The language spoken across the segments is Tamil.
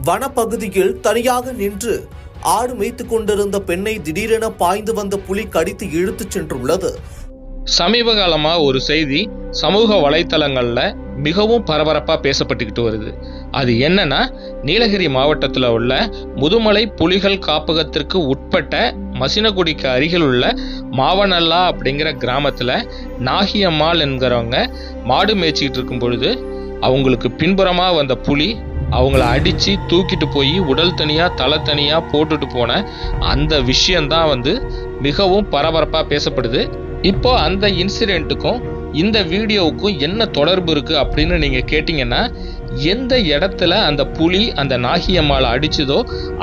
வனப்பகுதியில் தனியாக நின்று ஆடு மேய்த்துக் கொண்டிருந்த பெண்ணை திடீரென பாய்ந்து வந்த புலி கடித்து இழுத்துச் சென்றுள்ளது. சமீப காலமா ஒரு செய்தி சமூக வலைத்தளங்கள்ல மிகவும் பரபரப்பா பேசப்பட்டுக்கிட்டு வருது. அது என்னன்னா, நீலகிரி மாவட்டத்தில் உள்ள முதுமலை புலிகள் காப்பகத்திற்கு உட்பட்ட மசினகுடிக்கு அருகில் உள்ள மாவனல்லா அப்படிங்கிற கிராமத்துல நாகியம்மாள் என்கிறவங்க மாடு மேய்ச்சிக்கிட்டு இருக்கும் பொழுது அவங்களுக்கு பின்புறமா வந்த புலி அவங்கள அடிச்சு தூக்கிட்டு போய் உடல் தனியா தலை தனியா போட்டுட்டு போன அந்த விஷயம்தான் மிகவும் பரபரப்பா பேசப்படுது. இப்போ அந்த இன்சிடென்ட்டுக்கும் இந்த வீடியோவுக்கும் என்ன தொடர்பு இருக்கு அப்படின்னு நீங்க கேட்டீங்கன்னா, எந்த இடத்துல அந்த புலி அந்த நாகியம்மாளை அடிச்சதோ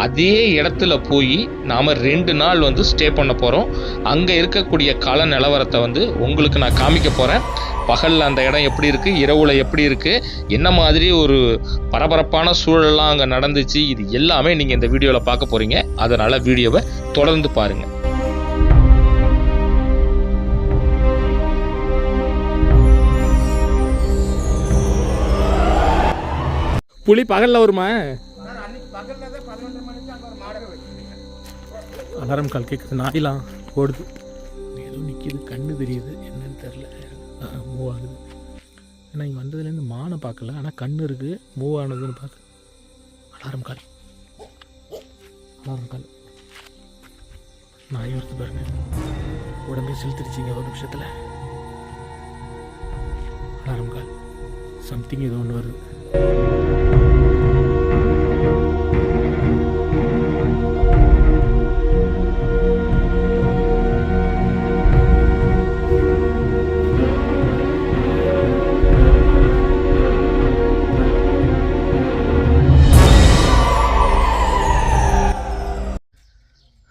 அதே இடத்துல போய் நாம 2 நாள் ஸ்டே பண்ண போறோம். அங்க இருக்கக்கூடிய கள நிலவரத்தை உங்களுக்கு நான் காமிக்க போறேன். பகல்ல அந்த இடம் எப்படி இருக்கு, இரவுல எப்படி இருக்கு, என்ன மாதிரி ஒரு பரபரப்பான சூழல்லாம் அங்க நடந்துச்சு, இது எல்லாமே நீங்க இந்த வீடியோல பார்க்க போறீங்க. அதனால வீடியோவை தொடர்ந்து பாருங்க. புலி பகல்ல வருமா? அலாரம் கால் கேட்குது, நாயெல்லாம் ஓடுது, ஏதோ நிற்கிது, கண்ணு தெரியுது, என்னன்னு தெரில, மூவ் ஆகுது. ஏன்னா இங்கே வந்ததுலேருந்து மானை பார்க்கல, ஆனால் கண்ணு இருக்குது, மூவ் ஆனதுன்னு பார்த்து. அலாரம் கால், நாய் வருது பாருங்க, உடம்பே செலுத்திருச்சிங்க ஒரு நிமிஷத்தில். அலாரம் கால், சம்திங் ஏதோ ஒன்று வருது.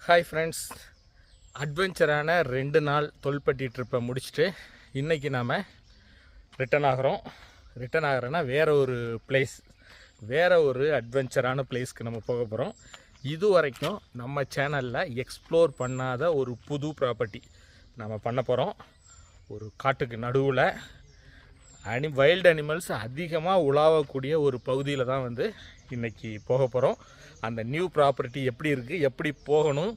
ஹாய் ஃப்ரெண்ட்ஸ், அட்வென்ச்சரான 2 நாள் தொல்பட்டி ட்ரிப்பை முடிச்சுட்டு இன்றைக்கி நாம் ரிட்டன் ஆகிறோன்னா வேறு ஒரு பிளேஸ், வேறு ஒரு அட்வென்ச்சரான பிளேஸ்க்கு நம்ம போக போகிறோம். இது வரைக்கும் நம்ம சேனலில் எக்ஸ்ப்ளோர் பண்ணாத ஒரு புது ப்ராப்பர்ட்டி நம்ம பண்ண போகிறோம். ஒரு காட்டுக்கு நடுவில் வைல்டு அனிமல்ஸ் அதிகமாக உலாவக்கூடிய ஒரு பகுதியில் தான் இன்றைக்கி போக போகிறோம். அந்த நியூ ப்ராப்பர்ட்டி எப்படி இருக்குது, எப்படி போகணும்,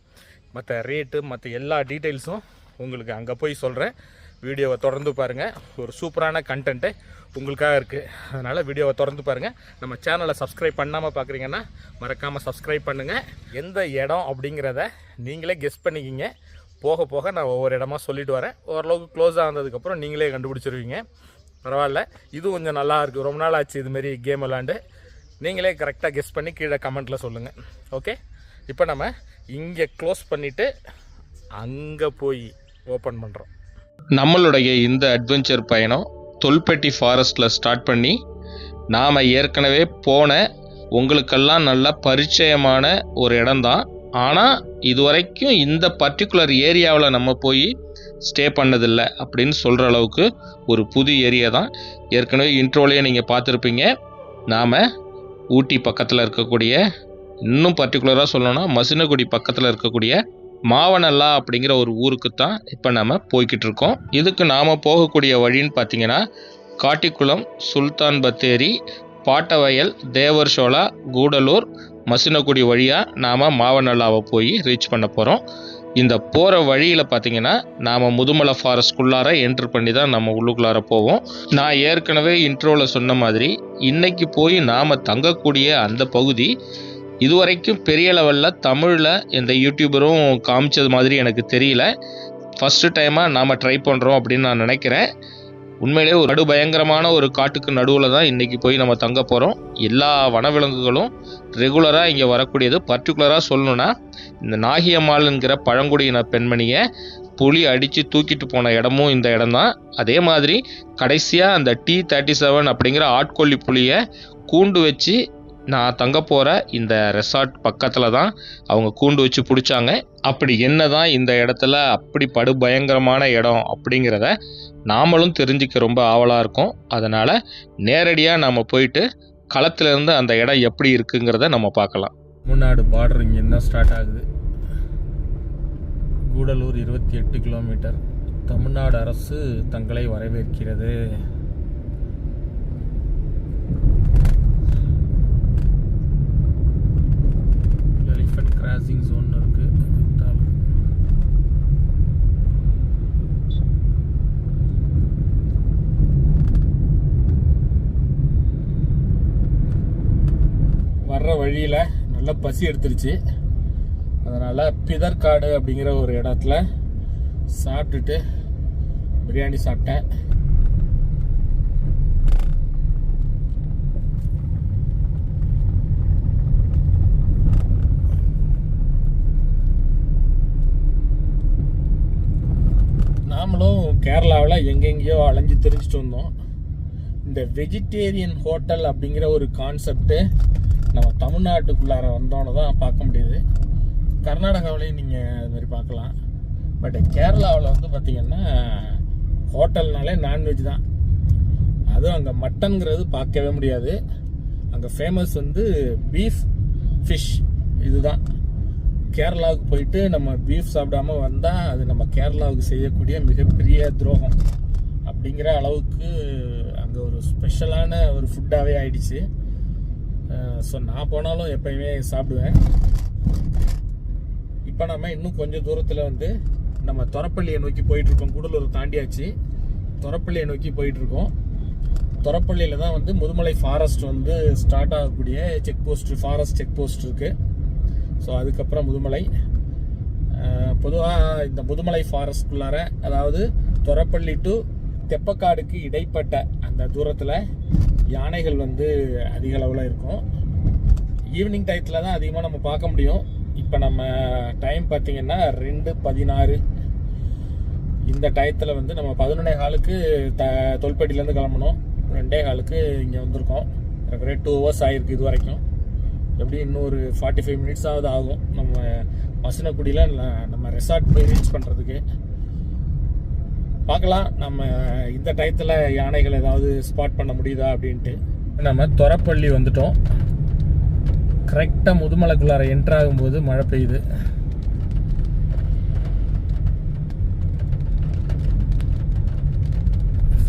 மற்ற ரேட்டு, மற்ற எல்லா டீட்டெயில்ஸும் உங்களுக்கு அங்கே போய் சொல்கிறேன். வீடியோவை தொடர்ந்து பாருங்கள். ஒரு சூப்பரான கண்டென்ட்டு உங்களுக்காக இருக்குது, அதனால் வீடியோவை தொடர்ந்து பாருங்கள். நம்ம சேனலை சப்ஸ்கிரைப் பண்ணாமல் பார்க்குறீங்கன்னா மறக்காமல் சப்ஸ்கிரைப் பண்ணுங்கள். எந்த இடம் அப்படிங்கிறத நீங்களே கெஸ் பண்ணிக்கிங்க. போக போக நான் ஒவ்வொரு இடமா சொல்லிட்டு வரேன். ஓரளவுக்கு க்ளோஸ் ஆனதுக்கப்புறம் நீங்களே கண்டுபிடிச்சிருவீங்க. பரவாயில்ல, இது கொஞ்சம் நல்லா இருக்குது. ரொம்ப நாள் ஆச்சு இதுமாரி கேம் விளாண்டு. நீங்களே கரெக்டாக கெஸ் பண்ணி கீழே கமெண்ட்டில் சொல்லுங்கள். ஓகே, இப்போ நம்ம இங்கே க்ளோஸ் பண்ணிவிட்டு அங்கே போய் ஓப்பன் பண்ணுறோம். நம்மளுடைய இந்த அட்வென்ச்சர் பயணம் தொல்பட்டி ஃபாரஸ்ட்டில் ஸ்டார்ட் பண்ணி நாம் ஏற்கனவே போன உங்களுக்கெல்லாம் நல்ல பரிச்சயமான ஒரு இடம்தான். ஆனால் இதுவரைக்கும் இந்த பர்டிகுலர் ஏரியாவில் நம்ம போய் ஸ்டே பண்ணதில்லை அப்படின்னு சொல்கிற அளவுக்கு ஒரு புது ஏரியா தான். ஏற்கனவே இன்ட்ரோலையே நீங்கள் பார்த்துருப்பீங்க. நாம் ஊட்டி பக்கத்தில் இருக்கக்கூடிய, இன்னும் பர்டிகுலராக சொல்லணும்னா மசினகுடி பக்கத்தில் இருக்கக்கூடிய மாவனல்லா அப்படிங்கிற ஒரு ஊருக்கு தான் இப்போ நம்ம போய்கிட்டு இருக்கோம். இதுக்கு நாம் போகக்கூடிய வழின்னு பார்த்தீங்கன்னா, காட்டிக்குளம், சுல்தான் பத்தேரி, பாட்டவயல், தேவர்சோலா, கூடலூர், மசினகுடி வழியாக நாம் மாவனல்லாவை போய் ரீச் பண்ண போகிறோம். இந்த போகிற வழியில் பார்த்தீங்கன்னா நாம் முதுமலை ஃபாரஸ்ட்குள்ளார என்ட்ரு பண்ணி தான் நம்ம உள்ளுக்குள்ளார போவோம். நான் ஏற்கனவே இன்ட்ரோவில் சொன்ன மாதிரி இன்றைக்கி போய் நாம் தங்கக்கூடிய அந்த பகுதி இதுவரைக்கும் பெரிய லெவலில் தமிழில் எந்த யூடியூபரும் காமிச்சது மாதிரி எனக்கு தெரியல. ஃபஸ்ட்டு டைமாக நாம் ட்ரை பண்ணுறோம் அப்படின்னு நான் நினைக்கிறேன். உண்மையிலே ஒரு பயங்கரமான ஒரு காட்டுக்கு நடுவில் தான் இன்றைக்கி போய் நம்ம தங்க போகிறோம். எல்லா வனவிலங்குகளும் ரெகுலராக இங்கே வரக்கூடியது. பர்டிகுலராக சொல்லணுன்னா, இந்த நாகியம்மாள்ங்கிற பழங்குடியின பெண்மணியை புலி அடித்து தூக்கிட்டு போன இடமும் இந்த இடம்தான். அதே மாதிரி கடைசியாக அந்த T-37 அப்படிங்கிற ஆட்கொல்லி புலியை கூண்டு வச்சு நான் தங்க போகிற இந்த ரெசார்ட் பக்கத்தில் தான் அவங்க கூண்டு வச்சு பிடிச்சாங்க. அப்படி என்ன தான் இந்த இடத்துல அப்படி பயங்கரமான இடம் அப்படிங்கிறத நாமளும் தெரிஞ்சுக்க ரொம்ப ஆவலாக இருக்கும். அதனால் நேரடியாக நம்ம போயிட்டு களத்திலேருந்து அந்த இடம் எப்படி இருக்குங்கிறத நம்ம பார்க்கலாம். தமிழ்நாடு பார்டர் இங்கே தான் ஸ்டார்ட் ஆகுது. கூடலூர் 28 கிலோமீட்டர். தமிழ்நாடு அரசு தங்களை வரவேற்கிறது. வர்ற வழியில் நல்லா பசி எடுத்துருச்சு. அதனால் பிதற்காடு அப்படிங்கிற ஒரு இடத்துல சாப்பிட்டுட்டு பிரியாணி சாப்பிட்டேன். நாமளும் கேரளாவில் எங்கெங்கேயோ அலைஞ்சு தெரிஞ்சுட்டு வந்தோம். இந்த வெஜிடேரியன் ஹோட்டல் அப்படிங்கிற ஒரு கான்செப்ட்டு நம்ம தமிழ்நாட்டுக்குள்ளார வந்தோன்னு தான் பார்க்க முடியுது. கர்நாடகாவிலையும் நீங்கள் அது மாதிரி பார்க்கலாம். பட் கேரளாவில் வந்து பார்த்திங்கன்னா ஹோட்டல்னாலே நான்வெஜ் தான். அதுவும் அங்கே மட்டன்கிறது பார்க்கவே முடியாது. அங்கே ஃபேமஸ் வந்து பீஃப், ஃபிஷ். இதுதான். கேரளாவுக்கு போயிட்டு நம்ம பீஃப் சாப்பிடாம வந்தால் அது நம்ம கேரளாவுக்கு செய்யக்கூடிய மிகப்பெரிய துரோகம் அப்படிங்கிற அளவுக்கு அங்கே ஒரு ஸ்பெஷலான ஒரு ஃபுட்டாகவே ஆயிடுச்சு. ஸோ நான் போனாலும் எப்பயுமே சாப்பிடுவேன். இப்போ நம்ம இன்னும் கொஞ்சம் தூரத்தில் வந்து நம்ம தொரப்பள்ளியை நோக்கி போயிட்டுருக்கோம். கூடலூர் தாண்டியாச்சு, தொரப்பள்ளியை நோக்கி போயிட்டுருக்கோம். தொரப்பள்ளியில் தான் வந்து முதுமலை ஃபாரஸ்ட் வந்து ஸ்டார்ட் ஆகக்கூடிய check post, forest check post இருக்குது. ஸோ அதுக்கப்புறம் முதுமலை. பொதுவாக இந்த முதுமலை ஃபாரஸ்ட்குள்ளார, அதாவது தொரப்பள்ளி டு தெப்பக்காடுக்கு இடைப்பட்ட அந்த தூரத்தில் யானைகள் வந்து அதிக அளவில் இருக்கும். ஈவினிங் டயத்தில் தான் அதிகமாக நம்ம பார்க்க முடியும். இப்போ நம்ம டைம் பார்த்திங்கன்னா 2:16. இந்த டயத்தில் வந்து நம்ம 11:15க்கு தொல்பட்டியிலேருந்து கிளம்பணும். 2:15க்கு இங்கே வந்திருக்கோம். எனக்கு 2 hours ஆகிருக்கு இது வரைக்கும். எப்படி இன்னும் ஒரு 45 minutes ஆகும் நம்ம மசினகுடியில் நம்ம ரெசார்ட் போய் ரீச் பண்ணுறதுக்கு. பார்க்கலாம் நம்ம இந்த டயத்தில் யானைகள் ஏதாவது ஸ்பாட் பண்ண முடியுதா அப்படின்ட்டு. நம்ம தொரப்பள்ளி வந்துட்டோம். கரெக்டாக முதுமலைக்குள்ளார என்ட்ரு ஆகும்போது மழை பெய்யுது.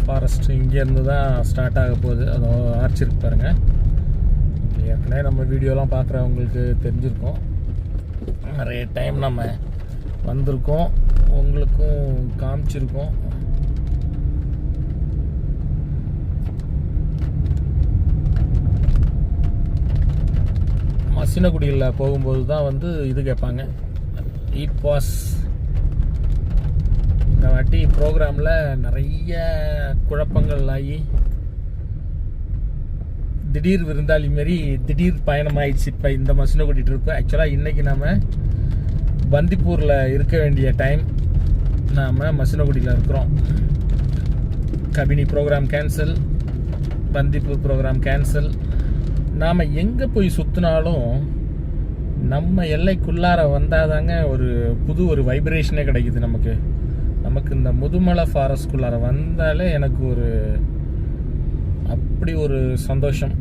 ஃபாரஸ்ட் இங்கேருந்து தான் ஸ்டார்ட் ஆக போகுது. அதோ ஆர்ச் இருக்கு பாருங்கள். ஏற்கனவே நம்ம வீடியோலாம் பார்க்குறவங்களுக்கு தெரிஞ்சிருக்கோம். நிறைய டைம் நம்ம வந்திருக்கோம், உங்களுக்கும் காமிச்சிருக்கோம். மசினகுடியில் போகும்போது தான் வந்து இது கேட்பாங்க, இ பாஸ். இந்த வாட்டி ப்ரோக்ராமில் நிறைய குழப்பங்கள் ஆகி திடீர் விருந்தாளி மாரி திடீர் பயணம் ஆயிடுச்சு. இப்போ இந்த மசினகுடி ட்ரிப்பு ஆக்சுவலாக இன்றைக்கி நாம் பந்திப்பூரில் இருக்க வேண்டிய டைம், நாம் மசினகுடியில் இருக்கிறோம். Kabini programme cancel, Bandipur programme cancel. நாம் எங்கே போய் சுற்றினாலும் நம்ம எல்லைக்குள்ளார வந்தால் தாங்க ஒரு வைப்ரேஷனே கிடைக்குது நமக்கு இந்த முதுமலை ஃபாரஸ்ட்குள்ளார வந்தாலே எனக்கு அப்படி ஒரு சந்தோஷம்.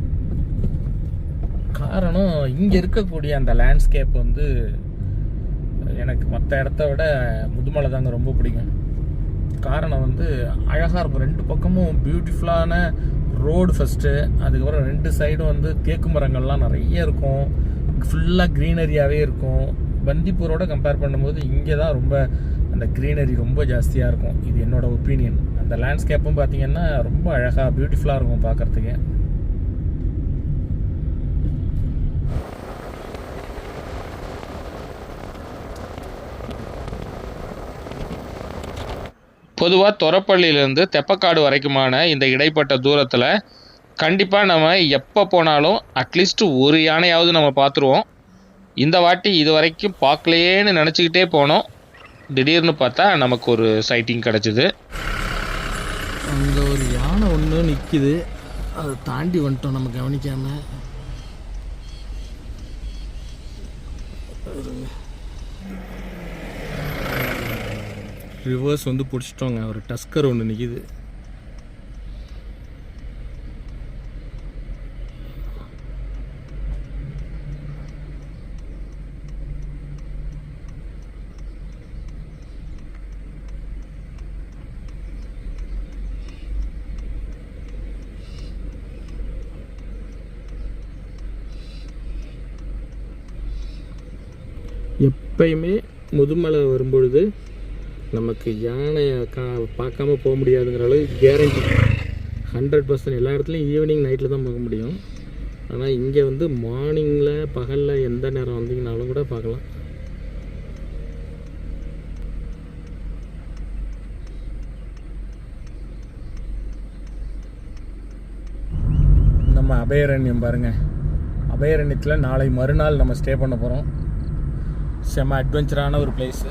காரணம் இங்கே இருக்கக்கூடிய அந்த லேண்ட்ஸ்கேப் வந்து எனக்கு மற்ற இடத்த விட முதுமலை தாங்க ரொம்ப பிடிக்கும். காரணம் வந்து அழகாக இருக்கும். 2 பக்கமும் பியூட்டிஃபுல்லான ரோடு ஃபஸ்ட்டு, அதுக்கப்புறம் 2 சைடும் வந்து தேக்கு மரங்கள்லாம் நிறைய இருக்கும். ஃபுல்லாக க்ரீனரியாகவே இருக்கும். பந்திப்பூரோட கம்பேர் பண்ணும்போது இங்கே தான் ரொம்ப அந்த க்ரீனரி ரொம்ப ஜாஸ்தியாக இருக்கும். இது என்னோட ஒப்பீனியன். அந்த லேண்ட்ஸ்கேப்பும் பார்த்திங்கன்னா ரொம்ப அழகாக பியூட்டிஃபுல்லாக இருக்கும் பார்க்குறதுக்கு. பொதுவாக தொரப்பள்ளியிலேருந்து தெப்பக்காடு வரைக்குமான இந்த இடைப்பட்ட தூரத்தில் கண்டிப்பாக நம்ம எப்போ போனாலும் அட்லீஸ்ட் ஒரு யானையாவது நம்ம பார்த்துருவோம். இந்த வாட்டி இது வரைக்கும் பார்க்கலையேன்னு நினச்சிக்கிட்டே போனோம். திடீர்னு பார்த்தா நமக்கு ஒரு சைட்டிங் கிடச்சிது. அங்கே ஒரு யானை ஒன்று நிற்கிது, அதை தாண்டி வந்துட்டோம் நம்ம கவனிக்காமல். ரிவர்ஸ் வந்து பிடிச்சிட்டோங்க. ஒரு டஸ்கர் ஒன்று நிற்கிது. எப்பயுமே முதுமலை வரும்பொழுது நமக்கு யானையை பார்க்காம போக முடியாதுங்கிற அளவுக்கு கேரண்டி 100%. எல்லா இடத்துலையும் ஈவினிங் நைட்டில் தான் போக முடியும். ஆனால் இங்கே வந்து மார்னிங்கில் பகலில் எந்த நேரம் வந்தீங்கனாலும் கூட பார்க்கலாம். நம்ம அபயாரண்யம் பாருங்கள். அபயாரண்யத்தில் நாளை மறுநாள் நம்ம ஸ்டே பண்ண போகிறோம். செம்ம அட்வென்ச்சரான ஒரு பிளேஸு.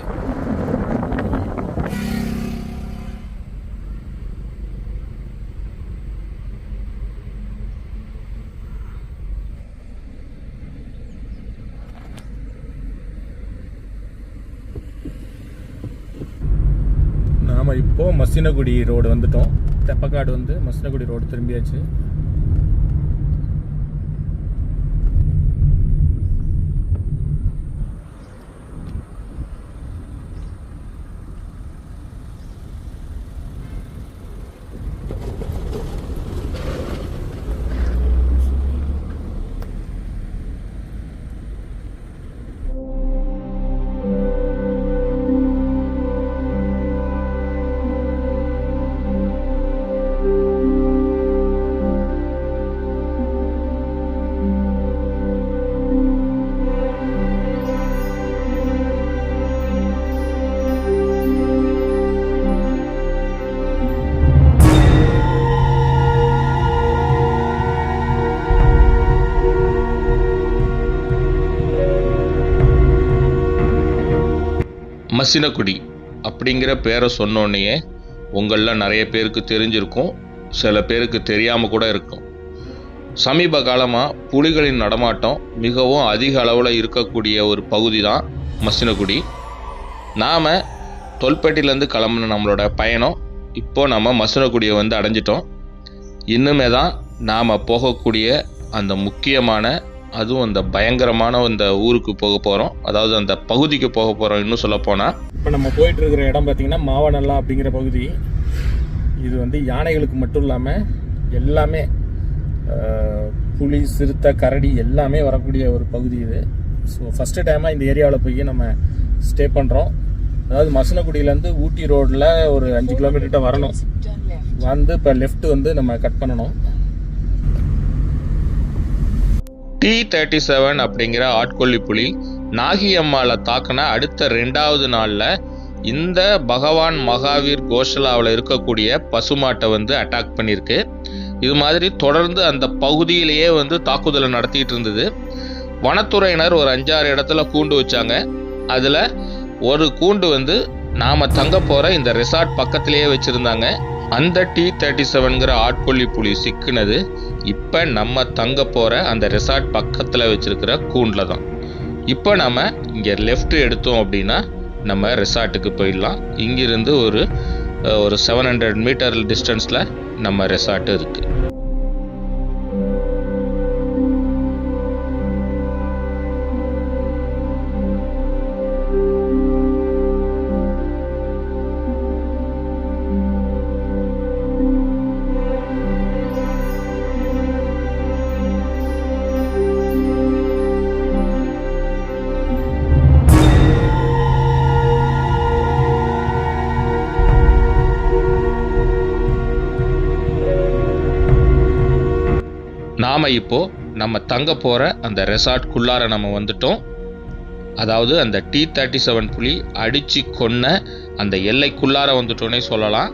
நாம் இப்போது மசினகுடி ரோடு வந்துட்டோம். தெப்பக்காடு வந்து மசினகுடி ரோடு திரும்பியாச்சு. மசினகுடி அப்படிங்கிற பேரை சொன்னோன்னே உங்களில் நிறைய பேருக்கு தெரிஞ்சிருக்கும், சில பேருக்கு தெரியாமல் கூட இருக்கும். சமீப காலமாக புலிகளின் நடமாட்டம் மிகவும் அதிக அளவில் இருக்கக்கூடிய ஒரு பகுதி தான் மசினகுடி. நாம் தொல்பேட்டையிலேருந்து கிளம்புன நம்மளோட பயணம் இப்போது நம்ம மசினகுடியை வந்து அடைஞ்சிட்டோம். இன்னுமே தான் நாம் போகக்கூடிய அந்த முக்கியமான, அதுவும் அந்த பயங்கரமான அந்த ஊருக்கு போக போகிறோம், அதாவது அந்த பகுதிக்கு போக போகிறோம். இன்னும் சொல்லப்போனால் இப்போ நம்ம போயிட்டு இருக்கிற இடம் பார்த்திங்கன்னா மாவனல்லா அப்படிங்கிற பகுதி. இது வந்து யானைகளுக்கு மட்டும் இல்லாமல் எல்லாமே புலி, சிறுத்தை, கரடி எல்லாமே வரக்கூடிய ஒரு பகுதி இது. ஸோ ஃபஸ்ட்டு டைமாக இந்த ஏரியாவில் போய் நம்ம ஸ்டே பண்ணுறோம். அதாவது மசினகுடியிலேருந்து ஊட்டி ரோடில் ஒரு 5 கிலோமீட்டர்கிட்ட வரணும். வந்து இப்போ லெஃப்ட் வந்து நம்ம கட் பண்ணணும். T-37 அப்படிங்கிற ஆட்கொல்லி புலி நாகியம்மாவை தாக்கின அடுத்த 2வது நாளில் இந்த பகவான் மகாவீர் கோஷலாவில் இருக்கக்கூடிய பசுமாட்டை வந்து அட்டாக் பண்ணியிருக்கு. இது மாதிரி தொடர்ந்து அந்த பகுதியிலேயே வந்து தாக்குதலை நடத்திட்டு இருந்தது. வனத்துறையினர் ஒரு 5-6 இடத்துல கூண்டு வச்சாங்க. அதில் ஒரு கூண்டு வந்து நாம் தங்க போகிற இந்த ரெசார்ட் பக்கத்திலேயே வச்சுருந்தாங்க. அந்த T-37ங்கிற ஆட்கொல்லி புலி சிக்கினது இப்போ நம்ம தங்க போகிற அந்த ரெசார்ட் பக்கத்தில் வச்சுருக்கிற கூண்டில் தான். இப்போ நம்ம இங்கே லெஃப்ட் எடுத்தோம் அப்படின்னா நம்ம ரெசார்ட்டுக்கு போயிடலாம். இங்கிருந்து ஒரு 700 மீட்டர் டிஸ்டன்ஸில் நம்ம ரெசார்ட்டு இருக்குது. நாம் இப்போது நம்ம தங்க போகிற அந்த ரெசார்ட்குள்ளார நம்ம வந்துட்டோம். அதாவது அந்த T-37 புலி அடித்து கொன்ன அந்த எல்லைக்குள்ளார வந்துட்டோன்னே சொல்லலாம்.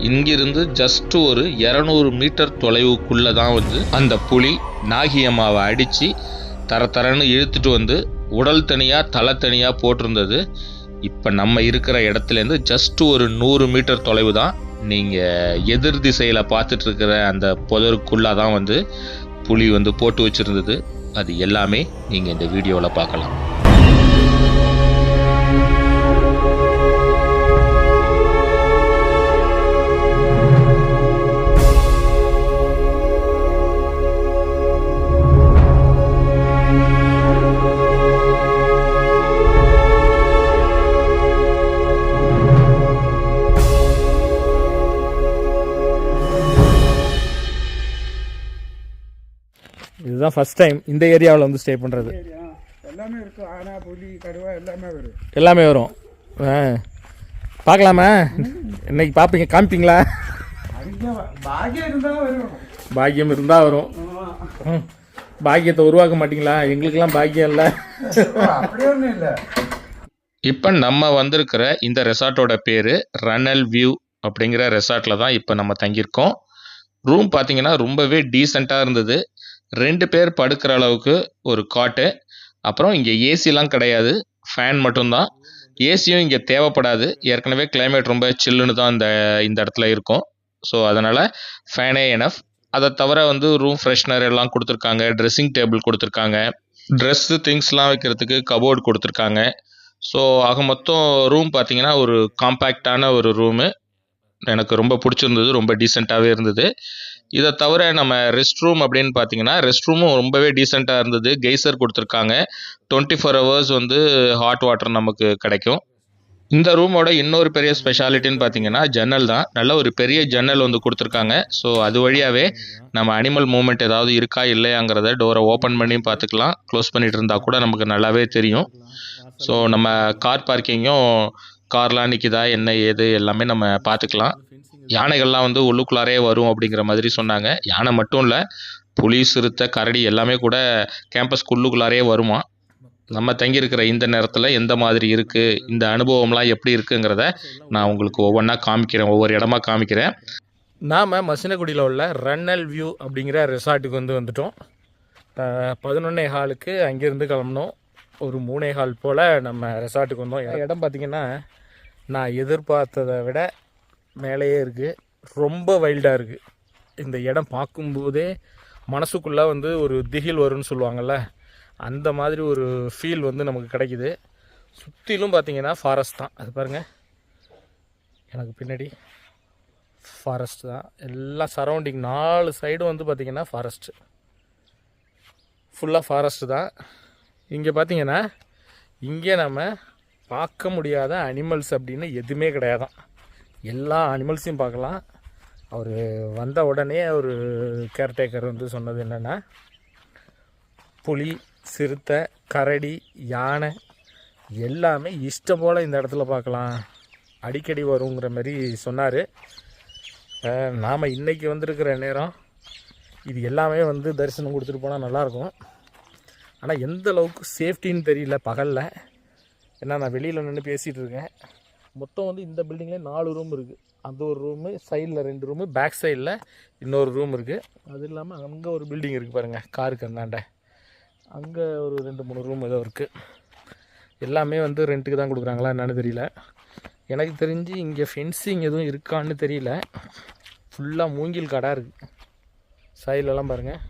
இங்கிருந்து ஜஸ்ட் ஒரு 200 மீட்டர் தொலைவுக்குள்ளே தான் வந்து அந்த புலி நாகியம்மாவை அடித்து தரன்னு இழுத்துட்டு வந்து உடல் தனியாக தலை தனியாக போட்டிருந்தது. இப்போ நம்ம இருக்கிற இடத்துலேருந்து ஜஸ்ட் ஒரு 100 மீட்டர் தொலைவு தான். நீங்கள் எதிர் திசையில் பார்த்துட்ருக்கிற அந்த புதருக்குள்ளே தான் வந்து புலி வந்து போட்டு வச்சுருந்தது. அது எல்லாமே நீங்கள் இந்த வீடியோவில் பார்க்கலாம். இதுதான் ஃபர்ஸ்ட் டைம் இந்த ஏரியாவில் வந்து ஸ்டே பண்ணுறது. எல்லாமே இருக்கும். ஆனா, புலி, கடுவா எல்லாமே வரும். எல்லாமே வரும். பார்க்கலாமா? இன்னைக்கு பார்ப்பீங்க, காமிப்பீங்களா? பாக்கியம் இருந்தால் வரும். பாக்கியம் இருந்தால் வரும். பாக்கியத்தை உருவாக்க மாட்டீங்களா? எங்களுக்கெல்லாம் பாக்கியம் இல்லை. அப்படி ஒன்றும் இல்லை. இப்போ நம்ம வந்திருக்கிற இந்த ரெசார்ட்டோட பேர் ரனல் வியூ அப்படிங்கிற ரெசார்ட்டில் தான் இப்போ நம்ம தங்கியிருக்கோம். ரூம் பார்த்தீங்கன்னா ரொம்பவே டீசெண்டாக இருந்தது. 2 பேர் படுக்கிற அளவுக்கு ஒரு காட்டு. அப்புறம் இங்கே ஏசிலாம் கிடையாது, ஃபேன் மட்டும்தான். ஏசியும் இங்கே தேவைப்படாது, ஏற்கனவே கிளைமேட் ரொம்ப சில்லுன்னு தான் இந்த இடத்துல இருக்கும். ஸோ அதனால் ஃபேனே எனஃப். அதை தவிர வந்து ரூம் ஃப்ரெஷ்னர் எல்லாம் கொடுத்துருக்காங்க, ட்ரெஸ்ஸிங் டேபிள் கொடுத்துருக்காங்க, ட்ரெஸ்ஸு திங்ஸ்லாம் வைக்கிறதுக்கு கபோர்டு கொடுத்துருக்காங்க. ஸோ ஆக மொத்தம் ரூம் பார்த்தீங்கன்னா ஒரு காம்பேக்டான ஒரு ரூமு. எனக்கு ரொம்ப பிடிச்சிருந்தது, ரொம்ப டீசெண்டாகவே இருந்தது. இதை தவிர நம்ம ரெஸ்ட் ரூம் அப்படின்னு பார்த்தீங்கன்னா ரெஸ்ட் ரூமும் ரொம்பவே டீசெண்டாக இருந்தது. கெய்சர் கொடுத்துருக்காங்க, 24 hours வந்து ஹாட் வாட்டர் நமக்கு கிடைக்கும். இந்த ரூமோட இன்னொரு பெரிய ஸ்பெஷாலிட்டின்னு பார்த்தீங்கன்னா ஜன்னல் தான். நல்ல ஒரு பெரிய ஜன்னல் வந்து கொடுத்துருக்காங்க. ஸோ அது வழியாகவே நம்ம அனிமல் மூவ்மெண்ட் ஏதாவது இருக்கா இல்லையாங்கிறத டோரை ஓப்பன் பண்ணி பார்த்துக்கலாம். க்ளோஸ் பண்ணிட்டு இருந்தால் கூட நமக்கு நல்லாவே தெரியும். ஸோ நம்ம கார் பார்க்கிங்கும், கார்லாம் நிற்கிதா என்ன ஏது எல்லாமே நம்ம பார்த்துக்கலாம். யானைகள்லாம் வந்து உள்ளுக்குள்ளாரே வரும் அப்படிங்கிற மாதிரி சொன்னாங்க. யானை மட்டும் இல்லை, புலி, சிறுத்தை, கரடி எல்லாமே கூட கேம்பஸ்க்கு உள்ளுக்குள்ளாரே வருமா. நம்ம தங்கியிருக்கிற இந்த நேரத்தில் எந்த மாதிரி இருக்குது, இந்த அனுபவம்லாம் எப்படி இருக்குங்கிறத நான் உங்களுக்கு ஒவ்வொன்றா காமிக்கிறேன், ஒவ்வொரு இடமா காமிக்கிறேன். நாம் மசினகுடியில் உள்ள ரன்னல் வியூ அப்படிங்கிற ரெசார்ட்டுக்கு வந்துட்டோம். 11:15 அங்கேருந்து கிளம்புனோம். ஒரு 3:15 போல் நம்ம ரெசார்ட்டுக்கு வந்தோம். இடம் பார்த்திங்கன்னா நான் எதிர்பார்த்ததை விட மேலேயே இருக்குது. ரொம்ப வைல்டாக இருக்குது. இந்த இடம் பார்க்கும்போதே மனசுக்குள்ளே வந்து ஒரு திகில் வரும்னு சொல்லுவாங்கள்ல, அந்த மாதிரி ஒரு ஃபீல் வந்து நமக்கு கிடைக்குது. சுற்றிலும் பார்த்திங்கன்னா ஃபாரஸ்ட் தான். அது பாருங்கள், எனக்கு பின்னாடி ஃபாரஸ்ட் தான். எல்லாம் சரௌண்டிங் 4 சைடும் வந்து பார்த்திங்கன்னா ஃபாரஸ்ட்டு, ஃபுல்லாக ஃபாரஸ்ட்டு தான். இங்கே பார்த்திங்கன்னா இங்கே நம்ம பார்க்க முடியாத அனிமல்ஸ் அப்படின்னு எதுவுமே கிடையாதான். எல்லா அனிமல்ஸையும் பார்க்கலாம். அவர் வந்த உடனே ஒரு கேர்டேக்கர் வந்து சொன்னது என்னென்னா, புலி, சிறுத்தை, கரடி, யானை எல்லாமே இஷ்டம் போல் இந்த இடத்துல பார்க்கலாம், அடிக்கடி வருங்கிற மாதிரி சொன்னார். நாம் இன்றைக்கி வந்திருக்கிற நேரம் இது எல்லாமே வந்து தரிசனம் கொடுத்துட்டு போனால் நல்லாயிருக்கும். ஆனால் எந்த அளவுக்கு சேஃப்டின்னு தெரியல பகலில். ஏன்னா நான் வெளியில் நின்று பேசிகிட்டு இருக்கேன். மொத்தம் வந்து இந்த பில்டிங்லேயே 4 ரூம் இருக்குது. அந்த ஒரு ரூமு, சைடில் 2 ரூமு, பேக் சைடில் இன்னொரு ரூம் இருக்குது. அது இல்லாமல் அங்கே ஒரு பில்டிங் இருக்குது பாருங்கள், காருக்கு அந்தாண்ட அங்கே ஒரு 2-3 ரூம் ஏதோ இருக்குது. எல்லாமே வந்து ரெண்ட்டுக்கு தான் கொடுக்குறாங்களா என்னன்னு தெரியல. எனக்கு தெரிஞ்சு இங்கே ஃபென்சிங் எதுவும் இருக்கான்னு தெரியல. ஃபுல்லாக மூங்கில் காடாக இருக்குது. சைட்லலாம் பாருங்கள்,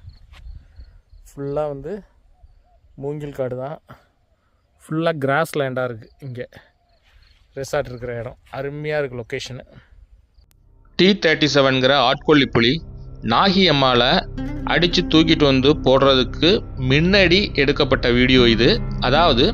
ஃபுல்லாக வந்து மூங்கில் காடு தான். ஃபுல்லாக கிராஸ் லேண்டாக இருக்குது. இங்கே ரெசார்ட் இருக்கிற இடம் அருமையாக இருக்குது லொக்கேஷனு. T-37ங்கிற ஆட்கொல்லி புலி நாகி அம்மாவை அடித்து தூக்கிட்டு வந்து போடுறதுக்கு முன்னாடி எடுக்கப்பட்ட வீடியோ இது. அதாவது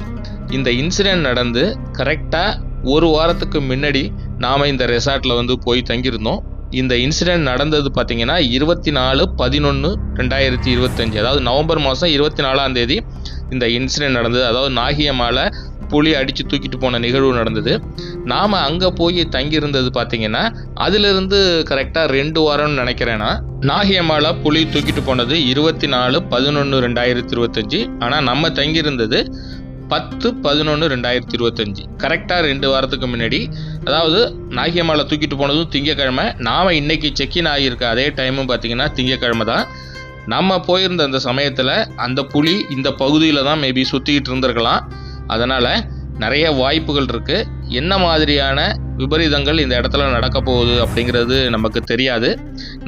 இந்த இன்சிடெண்ட் நடந்து கரெக்டாக 1 வாரத்துக்கு முன்னாடி நாம் இந்த ரெசார்ட்டில் வந்து போய் தங்கியிருந்தோம். இந்த இன்சிடெண்ட் நடந்தது பார்த்திங்கன்னா 24/11/2025, அதாவது நவம்பர் மாதம் 24ஆம் தேதி இந்த இன்சிடெண்ட் நடந்தது. அதாவது நாகி அம்மாவை புலி அடித்து தூக்கிட்டு போன நிகழ்வு நடந்தது. நாம் அங்கே போய் தங்கியிருந்தது பார்த்திங்கன்னா அதிலிருந்து கரெக்டாக 2 வாரம்னு நினைக்கிறேன்னா. நாகி அம்மாவை புலி தூக்கிட்டு போனது 24/11/2025. ஆனால் நம்ம தங்கியிருந்தது 10/11/2025, கரெக்டாக 2 வாரத்துக்கு முன்னாடி. அதாவது நாகி அம்மாவை தூக்கிட்டு போனதும் திங்கக்கிழமை, நாம் இன்றைக்கி செக்இன் ஆகியிருக்க அதே டைமும் பார்த்திங்கன்னா திங்கக்கிழமை தான். நம்ம போயிருந்த அந்த சமயத்தில் அந்த புலி இந்த பகுதியில் தான் மேபி சுற்றிக்கிட்டு இருந்திருக்கலாம். அதனால் நிறைய வாய்ப்புகள் இருக்குது. என்ன மாதிரியான விபரீதங்கள் இந்த இடத்துல நடக்க போகுது அப்படிங்கிறது நமக்கு தெரியாது.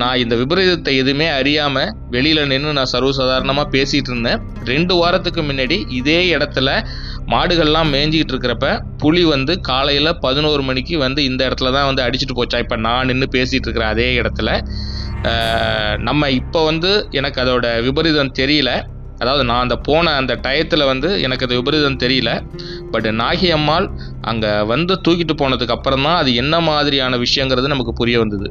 நான் இந்த விபரீதத்தை எதுவுமே அறியாமல் வெளியில் நின்று நான் சர்வசாதாரணமாக பேசிகிட்டு இருந்தேன். 2 வாரத்துக்கு முன்னாடி இதே இடத்துல மாடுகள்லாம் மேய்ஞ்சிக்கிட்டு இருக்கிறப்ப புலி வந்து காலையில் 11 மணிக்கு வந்து இந்த இடத்துல தான் வந்து அடிச்சுட்டு போச்சா. இப்போ நான் நின்று பேசிகிட்டு இருக்கிற அதே இடத்துல நம்ம இப்போ வந்து எனக்கு அதோட விபரீதம் தெரியல. அதாவது நான் போன அந்த டயத்தில் வந்து எனக்கு அது விபரீதம் தெரியல. பட் நாகி அம்மாள் அங்கே வந்து தூக்கிட்டு போனதுக்கு அப்புறம் தான் அது என்ன மாதிரியான விஷயங்கிறது நமக்கு புரிய வந்தது.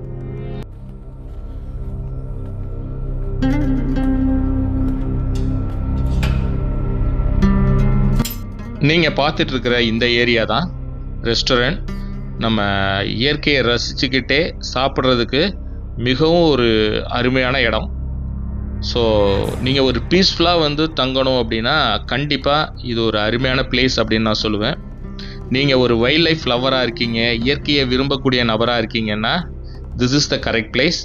நீங்கள் பார்த்துட்டு இருக்கிற இந்த ஏரியா தான் ரெஸ்டாரண்ட். நம்ம இயற்கையை ரசிச்சுக்கிட்டே சாப்பிட்றதுக்கு மிகவும் ஒரு அருமையான இடம். ஸோ நீங்கள் ஒரு பீஸ்ஃபுல்லாக வந்து தங்கணும் அப்படின்னா கண்டிப்பாக இது ஒரு அருமையான பிளேஸ் அப்படின்னு நான் சொல்லுவேன். நீங்கள் ஒரு வைல்ட் லைஃப் லவராக இருக்கீங்க, இயற்கையை விரும்பக்கூடிய நபராக இருக்கீங்கன்னா this is the correct place.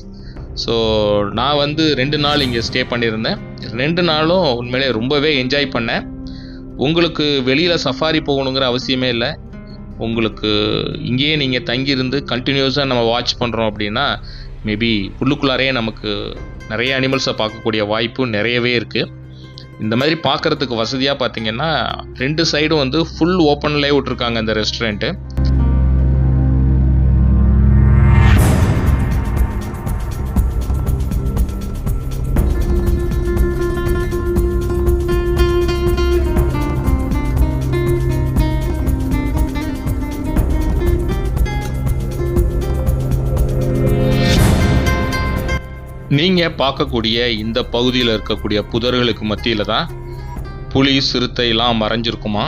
So நான் வந்து 2 நாள் இங்கே ஸ்டே பண்ணியிருந்தேன். 2 நாளும் உண்மையிலே ரொம்பவே என்ஜாய் பண்ணேன். உங்களுக்கு வெளியில் சஃபாரி போகணுங்கிற அவசியமே இல்லை. உங்களுக்கு இங்கேயே நீங்கள் தங்கியிருந்து கண்டினியூஸாக நம்ம வாட்ச் பண்ணுறோம் அப்படின்னா மேபி உள்ளுக்குள்ளாரே நமக்கு நிறைய அனிமல்ஸை பார்க்கக்கூடிய வாய்ப்பு நிறையவே இருக்குது. இந்த மாதிரி பார்க்குறதுக்கு வசதியாக பார்த்தீங்கன்னா 2 சைடும் வந்து ஃபுல் ஓப்பன்லேயே விட்ருக்காங்க இந்த ரெஸ்டாரண்ட்டு. நீங்கள் பார்க்கக்கூடிய இந்த பகுதியில் இருக்கக்கூடிய புதர்களுக்கு மத்தியில் தான் புலி சிறுத்தைலாம் மறைஞ்சிருக்குமா.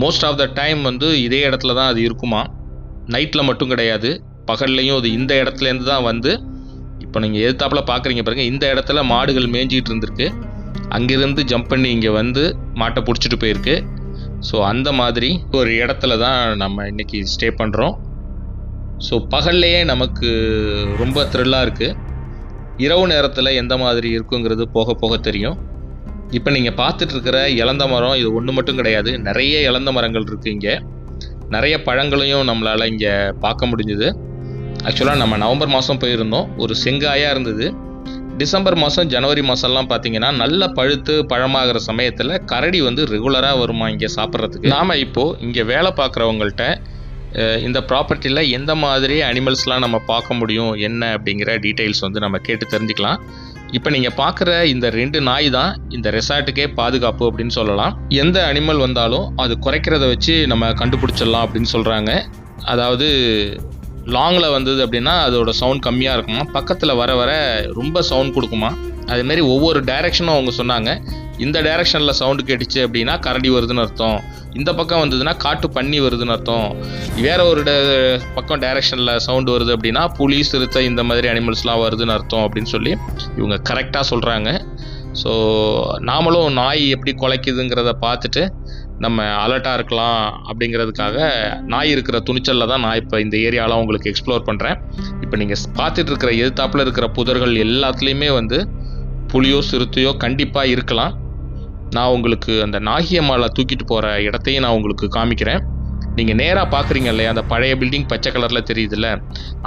மோஸ்ட் ஆஃப் த டைம் வந்து இதே இடத்துல தான் அது இருக்குமா. நைட்டில் மட்டும் கிடையாது, பகல்லையும் அது இந்த இடத்துலேருந்து தான் வந்து, இப்போ நீங்கள் எதிர்த்தாப்பில் பார்க்குறீங்க பாருங்கள், இந்த இடத்துல மாடுகள் மேய்ஞ்சிக்கிட்டு இருந்திருக்கு. அங்கேருந்து ஜம்ப் பண்ணி இங்கே வந்து மாட்டை பிடிச்சிட்டு போயிருக்கு. ஸோ அந்த மாதிரி ஒரு இடத்துல தான் நம்ம இன்றைக்கி ஸ்டே பண்ணுறோம். ஸோ பகல்லையே நமக்கு ரொம்ப த்ரில்லாக இருக்குது. இரவு நேரத்தில் எந்த மாதிரி இருக்குங்கிறது போக போக தெரியும். இப்போ நீங்கள் பார்த்துட்ருக்கிற இலந்த மரம் இது ஒன்று மட்டும் கிடையாது, நிறைய இலந்த மரங்கள் இருக்குது. இங்கே நிறைய பழங்களையும் நம்மளால் இங்கே பார்க்க முடிஞ்சுது. ஆக்சுவலாக நம்ம நவம்பர் மாதம் போயிருந்தோம், ஒரு செங்காயாக இருந்தது. டிசம்பர் மாதம் ஜனவரி மாதம்லாம் பார்த்தீங்கன்னா நல்ல பழுத்து பழமாகிற சமயத்தில் கரடி வந்து ரெகுலராக வருமா இங்கே சாப்பிட்றதுக்கு. நாம் இப்போது இங்கே வேலை பார்க்குறவங்கள்ட்ட இந்த ப்ராப்பர்ட்டியில் எந்த மாதிரி அனிமல்ஸ்லாம் நம்ம பார்க்க முடியும் என்ன அப்படிங்கிற டீட்டெயில்ஸ் வந்து நம்ம கேட்டு தெரிஞ்சுக்கலாம். இப்போ நீங்கள் பார்க்குற இந்த 2 நாய் தான் இந்த ரெசார்ட்டுக்கே பாதுகாப்பு அப்படின்னு சொல்லலாம். எந்த அனிமல் வந்தாலும் அது குறைக்கிறத வச்சு நம்ம கண்டுபிடிச்சிடலாம் அப்படின்னு சொல்கிறாங்க. அதாவது லாங்கில் வந்தது அப்படின்னா அதோட சவுண்ட் கம்மியாக இருக்குமா, பக்கத்தில் வர வர ரொம்ப சவுண்ட் கொடுக்குமா. அதுமாரி ஒவ்வொரு டைரெக்ஷனும் அவங்க சொன்னாங்க. இந்த டைரெக்ஷனில் சவுண்டு கேட்டுச்சு அப்படின்னா கரடி வருதுன்னு அர்த்தம், இந்த பக்கம் வந்ததுன்னா காட்டு பன்னி வருதுன்னு அர்த்தம், வேறு ஒரு பக்கம் டைரெக்ஷனில் சவுண்டு வருது அப்படின்னா புலி சிறுத்தை இந்த மாதிரி அனிமல்ஸ்லாம் வருதுன்னு அர்த்தம் அப்படின்னு சொல்லி இவங்க கரெக்டாக சொல்கிறாங்க. ஸோ நாமளும் நாய் எப்படி குலைக்குதுங்கிறத பார்த்துட்டு நம்ம அலர்ட்டாக இருக்கலாம் அப்படிங்கிறதுக்காக நாய் இருக்கிற துணிச்சலில் தான் நான் இப்போ இந்த ஏரியாலாம் உங்களுக்கு எக்ஸ்ப்ளோர் பண்ணுறேன். இப்போ நீங்கள் பார்த்துட்டு இருக்கிற எதிர்த்தாப்பில் இருக்கிற புதர்கள் எல்லாத்துலேயுமே வந்து புலியோ சிறுத்தையோ கண்டிப்பாக இருக்கலாம். நான் உங்களுக்கு அந்த நாகியம்மாவை தூக்கிட்டு போகிற இடத்தையும் நான் உங்களுக்கு காமிக்கிறேன். நீங்கள் நேராக பார்க்குறீங்க இல்லையா, அந்த பழைய பில்டிங் பச்சை கலரில் தெரியுதுல்ல,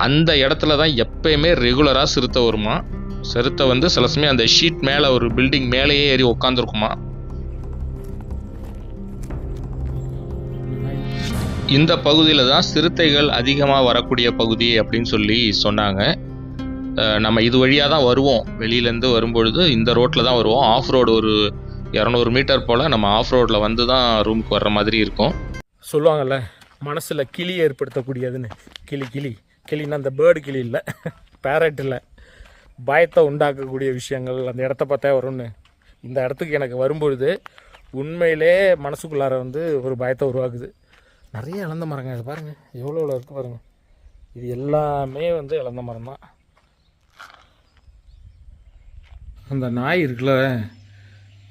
அந்த இடத்துல தான் எப்பயுமே ரெகுலராக சிறுத்தை வருமா. சிறுத்தை வந்து சில சமயம் அந்த ஷீட் மேலே ஒரு பில்டிங் மேலேயே ஏறி உட்காந்துருக்குமா. இந்த பகுதியில் தான் சிறுத்தைகள் அதிகமாக வரக்கூடிய பகுதி அப்படின்னு சொல்லி சொன்னாங்க. நம்ம இது வழியாக தான் வருவோம், வெளியிலேருந்து வரும்பொழுது இந்த ரோட்டில் தான் வருவோம். ஆஃப் ரோடு ஒரு 200 மீட்டர் போல் நம்ம ஆஃப் ரோடில் வந்து தான் ரூமுக்கு வர்ற மாதிரி இருக்கும். சொல்லுவாங்கள்ல மனசில் கிளி ஏற்படுத்தக்கூடியதுன்னு. கிளின்னா அந்த பேர்டு கிளி இல்லை, பேரட் இல்லை, பயத்தை உண்டாக்கக்கூடிய விஷயங்கள் அந்த இடத்த பார்த்தா வரும்னு. இந்த இடத்துக்கு எனக்கு வரும்பொழுது உண்மையிலே மனசுக்குள்ளார வந்து ஒரு பயத்தை உருவாக்குது. நிறைய இழந்த மரங்க, இது பாருங்கள் எவ்வளோ இருக்குது பாருங்கள். இது எல்லாமே வந்து இழந்த மரம் தான். அந்த நாய் இருக்குல்ல,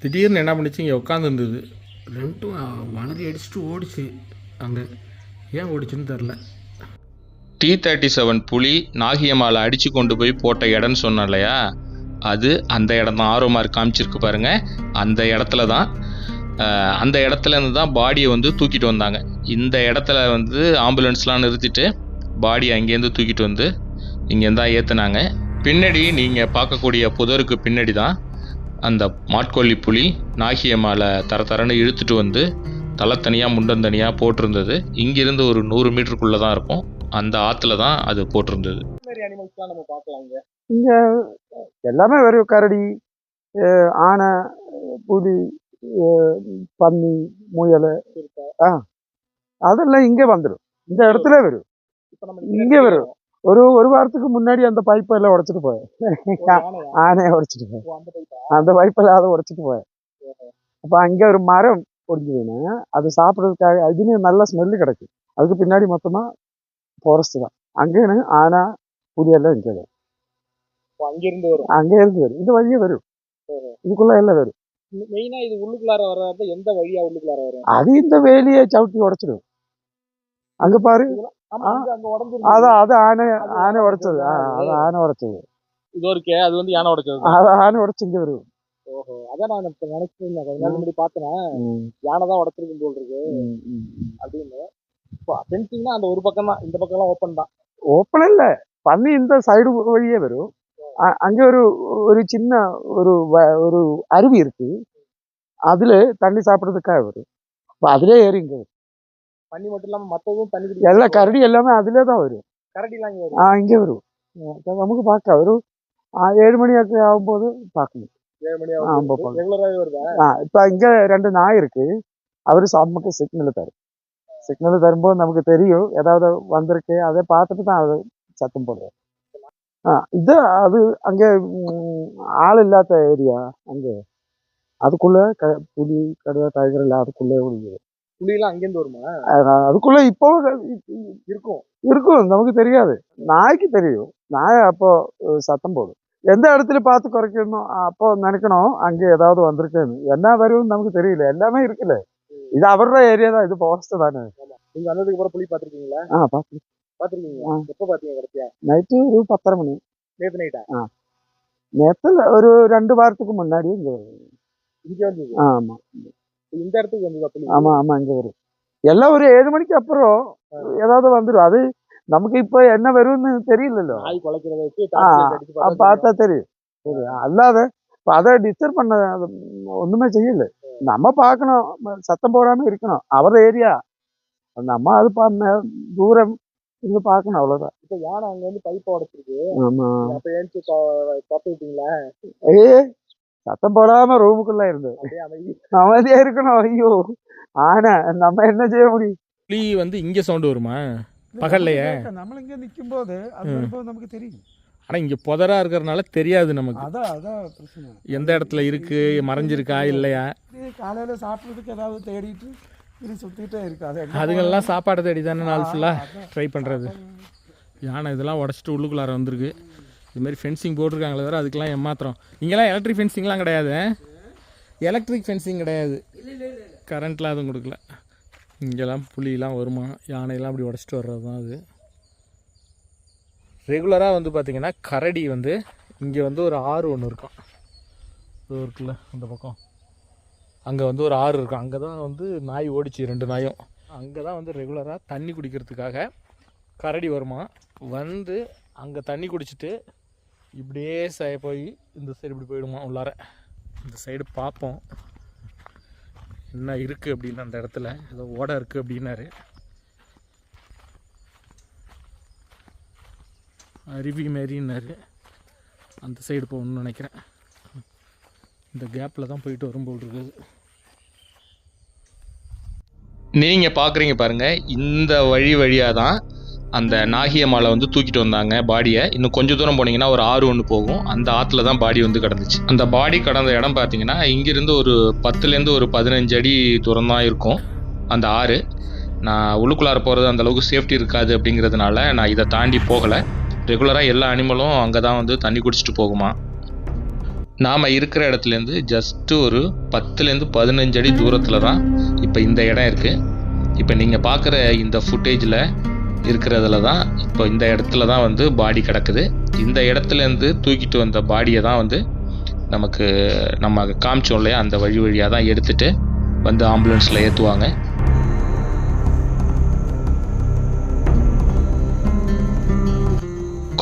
திடீர்னு என்ன பண்ணிச்சு, இங்கே உட்காந்துருந்தது. 2 வளரி அடிச்சுட்டு ஓடிச்சு. அங்கே ஏன் ஓடிச்சுன்னு தெரில. T-37 புலி நாகியம்மாவை அடித்து கொண்டு போய் போட்ட இடம்னு சொன்னோம் இல்லையா, அது அந்த இடம் தான். ஆர்வமாக காமிச்சிருக்கு பாருங்கள், அந்த இடத்துல தான். அந்த இடத்துலேருந்து தான் பாடியை வந்து தூக்கிட்டு வந்தாங்க. இந்த இடத்துல வந்து ஆம்புலன்ஸ்லாம் நிறுத்திட்டு பாடி அங்கேருந்து தூக்கிட்டு வந்து இங்கேருந்து தான் ஏற்றுனாங்க. பின்னாடி நீங்கள் பார்க்கக்கூடிய புதருக்கு பின்னாடி தான் அந்த மாட்கொல்லி புலி நாகியம்மாவை தரன்னு இழுத்துட்டு வந்து தலை தனியாக முண்டம் தனியாக போட்டிருந்தது. இங்கிருந்து ஒரு 100 மீட்டருக்குள்ளே தான் இருக்கும், அந்த ஆற்றுல தான் அது போட்டிருந்தது. இங்கே எல்லாமே வரும். கரடி, ஆனை, புலி, பன்னி, முயல், அதெல்லாம் இங்கே வந்துடும். இந்த இடத்துல வரும், இங்கே வரும். ஒரு வாரத்துக்கு முன்னாடி அந்த பைப்பெல்லாம் உடைச்சிட்டு போயேன். ஆனையை உடைச்சிட்டு போயேன், அந்த பைப்பெல்லாம் அதை உடைச்சிட்டு போயேன். அப்போ அங்கே ஒரு மரம் ஒடிஞ்சுதுன்னா அது சாப்பிட்றதுக்காக அதுன்னு நல்ல ஸ்மெல்லு கிடைக்கும். அதுக்கு பின்னாடி மொத்தமாக ஃபாரஸ்ட் தான். அங்கேன்னு ஆனா புலியெல்லாம் இங்கே வரும், அங்கேருந்து வரும், இந்த வழியே வரும். இதுக்குள்ள எல்லாம் வரும். மெயினா இது உள்ளுக்குள்ளார வர்றது எந்த வழியா உள்ளுக்குள்ளார வரும்? அது இந்த வேலியை சவுட்டி உடைச்சிடும். அங்க பாரு. ஆமா, அங்க உடைஞ்சிருக்கு. அதான் அது ஆனை உடைச்சது. அது ஆனை உடைச்சது. இது இருக்கே, அது வந்து யானை உடைச்சது. அது ஆனை உடைச்சு இங்க வரும். ஓஹோ, அதான் நான் இப்ப நினைச்சிட்டு இருந்தேன். கொஞ்ச நாள் முன்னாடி பார்த்தேன், யானை தான் உடைச்சிருக்கும் போல் இருக்கு அப்படின்னு. ஃபென்சிங்னா அந்த ஒரு பக்கம் தான், இந்த பக்கம் எல்லாம் ஓப்பன் தான். ஓப்பன் இல்ல, பண்ணி இந்த சைடு வழியே வரும். அங்க ஒரு சின்ன ஒரு அருவி இருக்கு, அதுல தண்ணி சாப்பிடுறதுக்காக வரும். அப்ப அதுலயே ஏறி இங்க வரும். தண்ணி மட்டும் இல்லாம மத்ததும் தண்ணி எல்லா கரடி எல்லாமே அதுல தான் வரும். கரடி எல்லாம் இங்க வரும். இங்க வரும். நமக்கு பார்க்க ஒரு 7 மணி ஆகும்போது பார்க்கணும். 7 மணி ஆகும். ரெகுலராவே வருதா? இப்ப இங்க 2 நாய் இருக்கு. அவரு நமக்கு சிக்னல் தரும். சிக்னல் தரும்போது நமக்கு தெரியும் ஏதாவது வந்திருக்கு, அதை பார்த்துட்டு தான் அது சத்தம் போடுவோம். இது அது அங்க ஆள் இல்லாத ஏரியா. அங்க அதுக்குள்ள புலி கடுவா டைகர் எல்லாம் அதுக்குள்ளே ஒழியுது. புலியெல்லாம் அங்கேருந்து வருமா? அதுக்குள்ள இப்போ இருக்கும் நமக்கு தெரியாது. நாய்க்கு தெரியும். நாய் அப்போ சத்தம் போடும். எந்த இடத்துல பார்த்து குறைக்கணும் அப்போ நினைக்கணும் அங்க ஏதாவது வந்திருக்குன்னு. என்ன வரும் நமக்கு தெரியல, எல்லாமே இருக்குல்ல. இது அவரோட ஏரியா தான், இது ஃபாரஸ்ட் தானே. நீங்க வந்ததுக்கு அப்புறம் புலி பாத்திருக்கீங்களா? பாத்திருக்கீங்க. எப்ப பாத்தீங்க கடைசியா? நைட்டு ஒரு 10:30 மணி. நேத்து நைட்டா? நேத்துல ஒரு 2 வாரத்துக்கு முன்னாடி இங்க வந்தது. ஆமா, இந்த இடத்துக்கு வந்ததா புலி? ஆமா இங்க வரும். எல்லாம் ஒரு 7 மணிக்கு அப்புறம் ஏதாவது வந்துடும். அது நமக்கு இப்ப என்ன வரும்னு தெரியலല്ലോ. நாய் குலைக்கிறத வச்சு பார்த்தா தெரியும். அல்லாத அதை டிஸ்டர்ப் பண்ண ஒண்ணுமே செய்யல. நம்ம பார்க்கணும், சத்தம் போடாம இருக்கணும். அவர் ஏரியா நம்ம அது தூரம் இருந்து பார்க்கணும், அவ்வளவுதான். இப்ப யானை அங்க வந்து பைப்பை உடைச்சிருக்கு. ஆமா, அப்ப ஏன்ச்சு பார்த்து விட்டீங்களா? சத்தம் போடாம ரூமுக்குள்ள இருந்து அமைதியா இருக்கணும். ஐயோ ஆனா நம்ம என்ன செய்ய முடியும்? புலி வந்து இங்க சவுண்ட் வருமா பகல்லையே? நம்ம இங்க நிக்கும் போது அது நமக்கு தெரியும். ஆனா இங்க புதரா இருக்கிறதுனால தெரியாது நமக்கு. அதான் பிரச்சனை. எந்த இடத்துல இருக்கு, மறைஞ்சிருக்கா இல்லையா? காலையில சாப்பிட்றதுக்கு ஏதாவது தேடிட்டு இது சுத்திட்டே இருக்காது. அதுங்கெல்லாம் சாப்பாடு தேடி தானே நாள் ஃபுல்லா ட்ரை பண்றது. யானை இதெல்லாம் உடச்சிட்டு உள்ளுக்குள்ளார வந்திருக்கு. இதுமாரி ஃபென்சிங் போட்டிருக்காங்களே வேறு, அதுக்கெல்லாம் ஏமாத்திரம். இங்கெல்லாம் எலக்ட்ரிக் ஃபென்சிங்லாம் கிடையாது. எலக்ட்ரிக் ஃபென்சிங் கிடையாது, கரண்ட்லாம் எதுவும் கொடுக்கல. இங்கெல்லாம் புலியெலாம் வருமா, யானையெல்லாம் அப்படி உடச்சிட்டு வர்றது தான் அது. ரெகுலராக வந்து பார்த்திங்கன்னா கரடி வந்து இங்கே வந்து ஒரு ஆறு ஒன்று இருக்கும். இது இருக்குல்ல அந்த பக்கம், அங்கே வந்து ஒரு ஆறு இருக்கும். அங்கே தான் வந்து நாய் ஓடிச்சு, 2 நாயும். அங்கே தான் வந்து ரெகுலராக தண்ணி குடிக்கிறதுக்காக கரடி வருமா. வந்து அங்கே தண்ணி குடிச்சிட்டு இப்படியே போய் இந்த சைடு இப்படி போயிடுமா உள்ளார. இந்த சைடு பார்ப்போம் என்ன இருக்குது அப்படின்னு. அந்த இடத்துல ஏதோ ஓடை இருக்குது அப்படின்னாரு. அருவி மாரின்னாரு. அந்த சைடு போகணும்னு நினைக்கிறேன். இந்த கேப்பில் தான் போயிட்டு வரும்போது இருக்குது. நீங்கள் பார்க்குறீங்க பாருங்கள், இந்த வழியாக தான் அந்த நாகியம்மாவை வந்து தூக்கிட்டு வந்தாங்க பாடியை. இன்னும் கொஞ்சம் தூரம் போனீங்கன்னா ஒரு ஆறு ஒன்று போகும், அந்த ஆற்றுல தான் பாடி வந்து கிடந்துச்சு. அந்த பாடி கடந்த இடம் பார்த்தீங்கன்னா இங்கிருந்து ஒரு 10லேருந்து ஒரு 15 அடி தூரம் தான் இருக்கும் அந்த ஆறு. நான் உள்ளுக்குள்ளார போகிறது அந்தளவுக்கு சேஃப்டி இருக்காது அப்படிங்கிறதுனால நான் இதை தாண்டி போகலை. ரெகுலராக எல்லா அனிமலும் அங்கே தான் வந்து தண்ணி குடிச்சிட்டு போகுமா. நாம் இருக்கிற இடத்துலேருந்து ஜஸ்ட்டு ஒரு 10லேருந்து 15 அடி தூரத்தில் தான் இப்போ இந்த இடம் இருக்குது. இப்போ நீங்கள் பார்க்குற இந்த ஃபுட்டேஜில் இருக்கிறதுல தான் இப்போ இந்த இடத்துல தான் வந்து பாடி கிடக்குது. இந்த இடத்துலேருந்து தூக்கிட்டு வந்த பாடியை தான் வந்து நம்ம காமிச்சோம் இல்லையா, அந்த வழியாக தான் எடுத்துகிட்டு வந்து ஆம்புலன்ஸில் ஏற்றுவாங்க.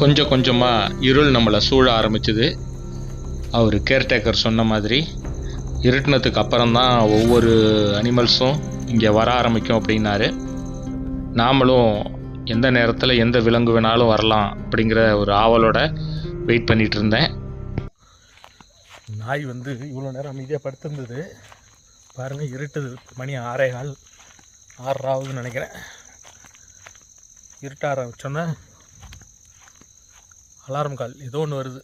கொஞ்சம் கொஞ்சமாக இருள் நம்மளை சூழ ஆரம்பிச்சுது. அவர் கேர்டேக்கர் சொன்ன மாதிரி இருட்டினத்துக்கு அப்புறம்தான் ஒவ்வொரு அனிமல்ஸும் இங்கே வர ஆரம்பிக்கும் அப்படின்னாரு. நாமளும் எந்த நேரத்தில் எந்த விலங்கு வேணாலும் வரலாம் அப்படிங்கிற ஒரு ஆவலோட வெயிட் பண்ணிகிட்டு இருந்தேன். நாய் வந்து இவ்வளோ நேரம் அமைதியாக படுத்திருந்தது பாருங்கள். இருட்டுது, மணி 6:15 6:30 நினைக்கிறேன். இருட்ட ஆரம்பிச்சோன்னே அலாரம் கால் ஏதோ ஒன்று வருது.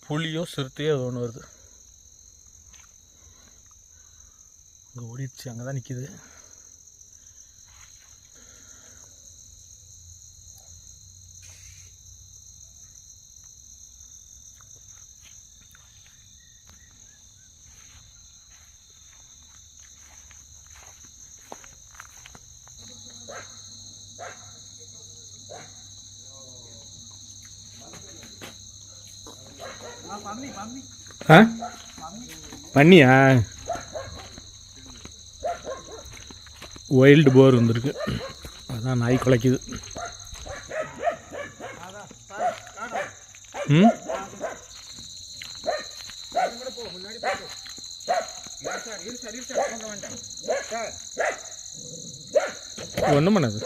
புலியோ சிறுத்தையோ ஏதோ ஒன்று வருது. அங்கே ஓடிடுச்சு, அங்கே தான் நிற்கிது. ஆ பண்ணியா வைல்டு போர் வந்திருக்கு, அதான் நாய் குலைக்குது. ம் ஒன்றும் பண்ணாது.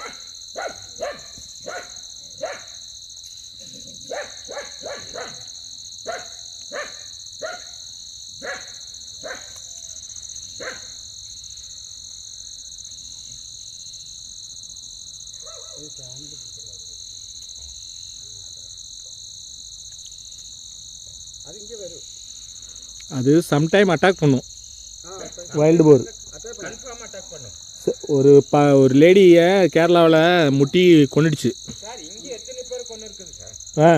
அது சம்டைம் அட்டாக் பண்ணும் வைல்டு போர். ஒரு லேடியை கேரளாவில் முட்டி கொண்டுடுச்சு. ஆ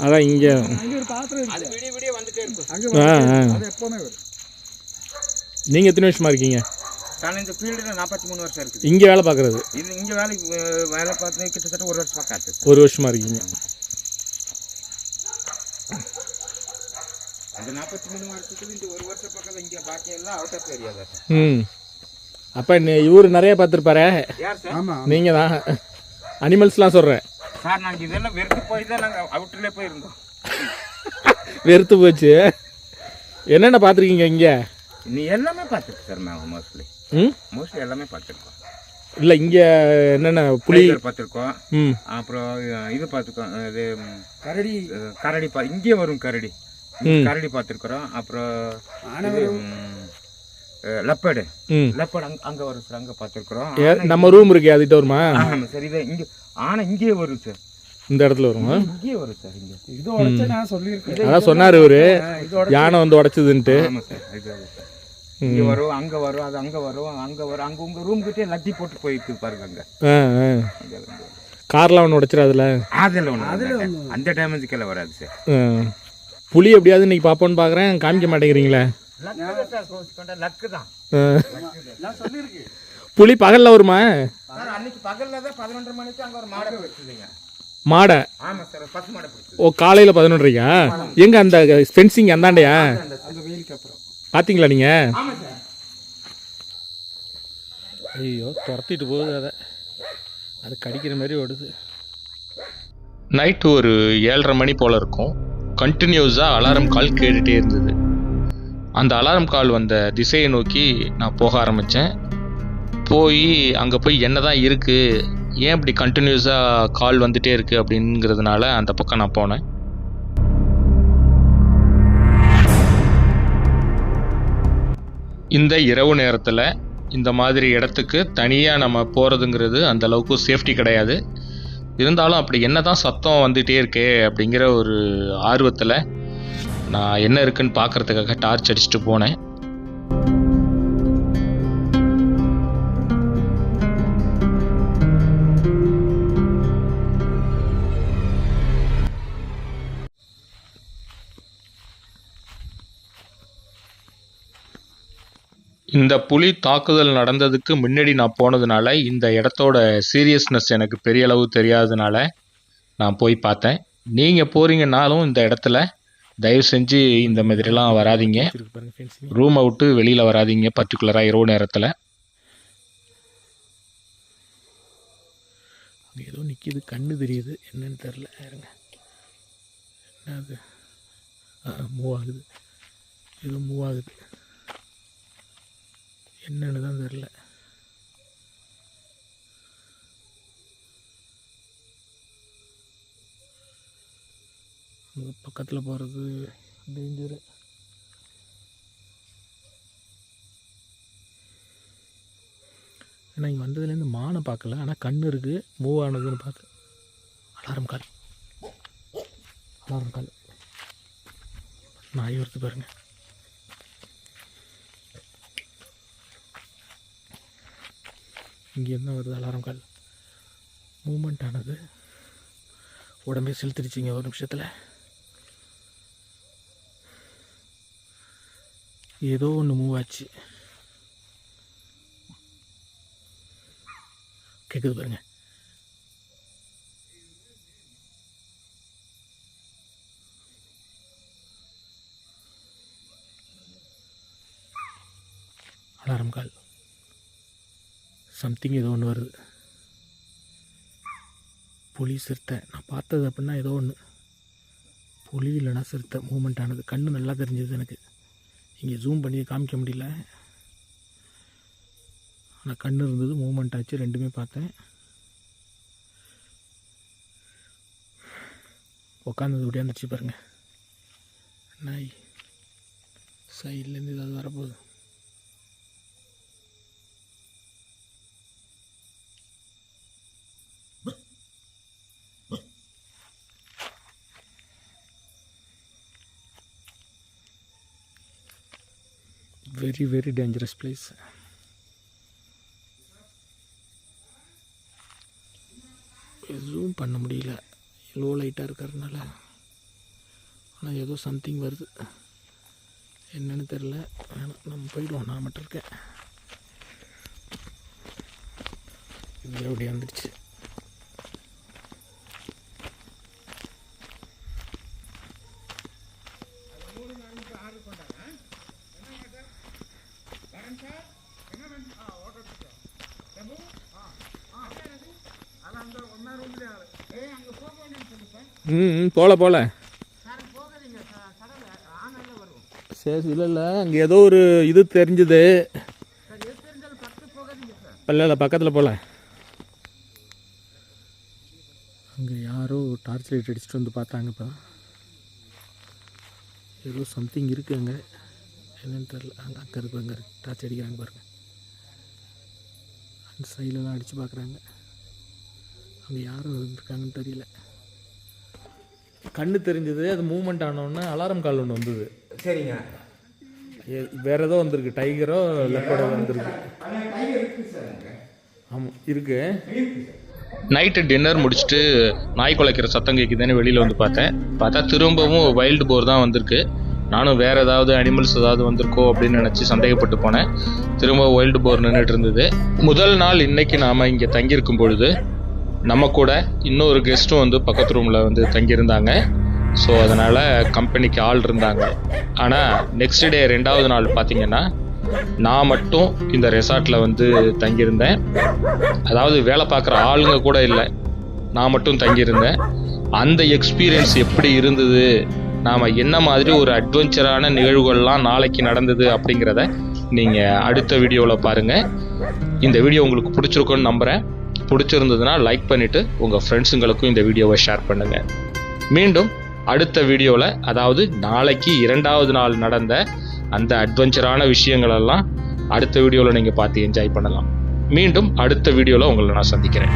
அதான் இங்கே நீங்கள் எத்தனை வருஷமா இருக்கீங்க? நான் இந்த ஃபீல்டில் 43 வருஷம் இருக்குது. இங்கே வேலை பார்க்குறது? இது இங்கே வேலை பார்த்து கிட்டத்தட்ட 1 வருஷமாக காத்து. 1 வருஷமாக இருக்கீங்க. அந்த 43 வருஷத்துக்கு இந்த 1 வருஷம் பக்கம் இங்கே பாக்கி எல்லாம் அவுட் ஆஃப் ஏரியா தான். ம் அப்போ இவர் நிறைய பார்த்துருப்பாரு. யார் சார்? ஆமாம் நீங்கள் தான். அனிமல்ஸ்லாம் சொல்கிறேன் சார். நாங்கள் இதெல்லாம் வெறுத்து போய் தான் நாங்கள் அவுட்டர்லேயே போயிருந்தோம். வெறுத்து போச்சு. என்னென்ன பார்த்துருக்கீங்க இங்கே? நீ எல்லாமே பார்த்துருக்கு சார். நாங்கள் மோஸ்ட்லி எல்லாமே பார்த்துருக்கோம். இல்லை இங்கே என்னென்ன புலி பார்த்துருக்கோம். ம் அப்புறம் இது பார்த்துருக்கோம். இது கரடி இங்கே வரும் கரடி பார்த்துருக்குறோம். அப்புறம் லப்பேடு அங்கே வரும் சார். அங்கே பார்த்துருக்குறோம். நம்ம ரூம் இருக்கு அதுகிட்ட வருமா? ஆமாம் சார். இதை இங்கே ஆனால் இங்கேயே வரும் சார். இந்த இடத்துல வருமா? இங்கேயே வரும் சார். இங்கே இது உடச்சு நான் சொல்லியிருக்கேன். அதான் சொன்னார் இவரு, யானை வந்து உடச்சதுன்ட்டு. ஆமாம் சார். இது இங்கே வரும், அங்கே வரும், அது அங்கே வரும், அங்கே வரும். அங்கே உங்கள் ரூம் கிட்டே லட்டி போட்டு போயிருக்கு பாருங்க. அங்கே கார்லாம் ஒன்று உடச்சிடாதுல? அதில் அந்த டேமேஜுக்கெல்லாம் வராது சார். புலி எப்படியாவது இன்னைக்கு பார்ப்போன்னு பார்க்குறேன், காமிக்க மாட்டேங்கிறீங்களே. லக்கு தான். புலி பகலில் வருமா? அன்னைக்கு பகலில் தான் 11:30 மணிக்கு அங்கே ஒரு மாடை வச்சுருந்தீங்க. மாடை? ஆமாம் சார். 10 மாடை பிடிச்சி. ஓ காலையில் 11:30யா? எங்கே அந்த ஃபென்சிங் அந்தாண்டையா? அந்த வெயிலுக்கு அப்புறம் பார்த்தீங்களா நீங்கள்? ஆமாம் சார். ஐயோ துரத்திட்டு போகுது, அது கடிக்கிற மாதிரி ஓடுது. நைட்டு ஒரு 7:30 மணி போல் இருக்கும். கண்டினியூஸாக அலாரம் கால் கேட்டுகிட்டே இருந்தது. அந்த அலாரம் கால் வந்த திசையை நோக்கி நான் போக ஆரம்பித்தேன். அங்கே போய் என்ன தான் இருக்குது, ஏன் இப்படி கண்டினியூஸாக கால் வந்துகிட்டே இருக்குது அப்படிங்கிறதுனால அந்த பக்கம் நான் போனேன். இந்த இரவு நேரத்தில் இந்த மாதிரி இடத்துக்கு தனியாக நம்ம போகிறதுங்கிறது அந்த அளவுக்கு சேஃப்டி கிடையாது. இருந்தாலும் அப்படி என்ன தான் சத்தம் வந்துகிட்டே இருக்கே அப்படிங்கிற ஒரு ஆர்வத்தில் நான் என்ன இருக்குன்னு பார்க்குறதுக்காக டார்ச் அடிச்சுட்டு போனேன். இந்த புலி தாக்குதல் நடந்ததுக்கு முன்னாடி நான் போனதுனால இந்த இடத்தோட சீரியஸ்னஸ் எனக்கு பெரிய அளவு தெரியாததுனால நான் போய் பார்த்தேன். நீங்கள் போகிறீங்கன்னாலும் இந்த இடத்துல தயவு செஞ்சு இந்த மாதிரிலாம் வராதிங்க. ரூமை விட்டு வெளியில் வராதிங்க, பர்டிகுலராக இரவு நேரத்தில். ஏதோ நிற்கிது, கண்ணு தெரியுது, என்னன்னு தெரில. இருங்க, என்னது? மூவ் ஆகுது, ஏதோ மூவ் ஆகுது, என்னன்னு தான் தெரில. பக்கத்தில் போகிறது டேஞ்சரு. ஏன்னா இங்கே வந்ததுலேருந்து மானை பார்க்கல, ஆனால் கண்ணு இருக்குது, மூவ் ஆனதுன்னு பார்த்து. அலாரம் கால், அலாரம் கால், நாய் வருது பாருங்க. இங்கே என்ன வருது? அலாரம் கால் மூமெண்ட் ஆனது, உடம்பே செலுத்திடுச்சிங்க ஒரு நிமிஷத்தில். ஏதோ ஒன்று மூவ் ஆச்சு, கேட்குது பாருங்க. சம்திங் ஏதோ ஒன்று வருது. புலி சிறுத்தை நான் பார்த்தது அப்படின்னா ஏதோ ஒன்று புலி இல்லைனா சிறுத்தை மூமெண்ட் ஆனது. கண்ணு நல்லா தெரிஞ்சது எனக்கு. இங்கே ஜூம் பண்ணி காமிக்க முடியல, ஆனால் கண்ணு இருந்தது, மூமெண்ட் ஆச்சு, ரெண்டுமே பார்த்தேன். உட்காந்தது ஒடியாந்துச்சு பாருங்கள். நாய் சைட்லேருந்து ஏதாவது வரப்போகுது. Very very dangerous place. Zoom பண்ண முடியல, லோ லைட்டாக இருக்கிறதுனால. ஆனால் ஏதோ சம்திங் வருது, என்னன்னு தெரில. நம்ம போயிடுவோம், நான் மட்டும் இருக்கேன். இது அப்படியே வந்துடுச்சு. போல சரி. இல்லை அங்கே ஏதோ ஒரு இது தெரிஞ்சுது. இல்லை பக்கத்தில் போகல. அங்கே யாரோ டார்ச் லைட் அடிச்சுட்டு வந்து பார்த்தாங்க. இப்போ ஏதோ சம்திங் இருக்குது அங்கே, என்னன்னு தெரில. அங்கே இருக்கு, அங்கே இருக்கு, டார்ச் அடிக்கிறாங்க பாருங்கள். அந்த சைட்லலாம் அடித்து பார்க்குறாங்க. அங்கே யாரும் இருந்திருக்காங்கன்னு தெரியல. கண்ணு தெரிஞ்சது, அது மூமெண்ட் ஆனோடனே அலாரம் கால் ஒன்று வந்தது. சரிங்க. வேற ஏதோ வந்திருக்கு, டைகரோ லெப்பர்டோ வந்திருக்கு. ஆமாம் இருக்கு. நைட்டு டின்னர் முடிச்சுட்டு நாய் குலைக்கிற சத்தம் கேட்குதுன்னு வெளியில் வந்து பார்த்தா திரும்பவும் வைல்டு போர் தான் வந்திருக்கு. நானும் வேறு ஏதாவது அனிமல்ஸ் ஏதாவது வந்திருக்கோ அப்படின்னு நினச்சி சந்தேகப்பட்டு போனேன். திரும்ப வைல்டு போர் நின்றுட்டு இருந்தது. முதல் நாள் இன்னைக்கு நாம் இங்கே தங்கியிருக்கும் பொழுது நம்ம கூட இன்னொரு கெஸ்ட்டும் வந்து பக்கத்து ரூமில் வந்து தங்கியிருந்தாங்க. ஸோ அதனால் கம்பெனிக்கு ஆள் இருந்தாங்க. ஆனால் நெக்ஸ்ட் டே 2வது நாள் பார்த்திங்கன்னா நான் மட்டும் இந்த ரெசார்ட்டில் வந்து தங்கியிருந்தேன். அதாவது வேலை பார்க்குற ஆளுங்க கூட இல்லை, நான் மட்டும் தங்கியிருந்தேன். அந்த எக்ஸ்பீரியன்ஸ் எப்படி இருந்தது, நாம் என்ன மாதிரி ஒரு அட்வென்ச்சரான நிகழ்வுகள்லாம் நாளைக்கு நடந்தது அப்படிங்கிறத நீங்கள் அடுத்த வீடியோவில் பாருங்கள். இந்த வீடியோ உங்களுக்கு பிடிச்சிருக்குன்னு நம்புகிறேன். பிடிச்சிருந்ததுன்னா லைக் பண்ணிவிட்டு உங்கள் ஃப்ரெண்ட்ஸுங்களுக்கும் இந்த வீடியோவை ஷேர் பண்ணுங்கள். மீண்டும் அடுத்த வீடியோவில், அதாவது நாளைக்கு 2வது நாள் நடந்த அந்த அட்வென்ச்சரான விஷயங்களெல்லாம் அடுத்த வீடியோவில் நீங்கள் பார்த்து என்ஜாய் பண்ணலாம். மீண்டும் அடுத்த வீடியோவில் உங்களை நான் சந்திக்கிறேன்.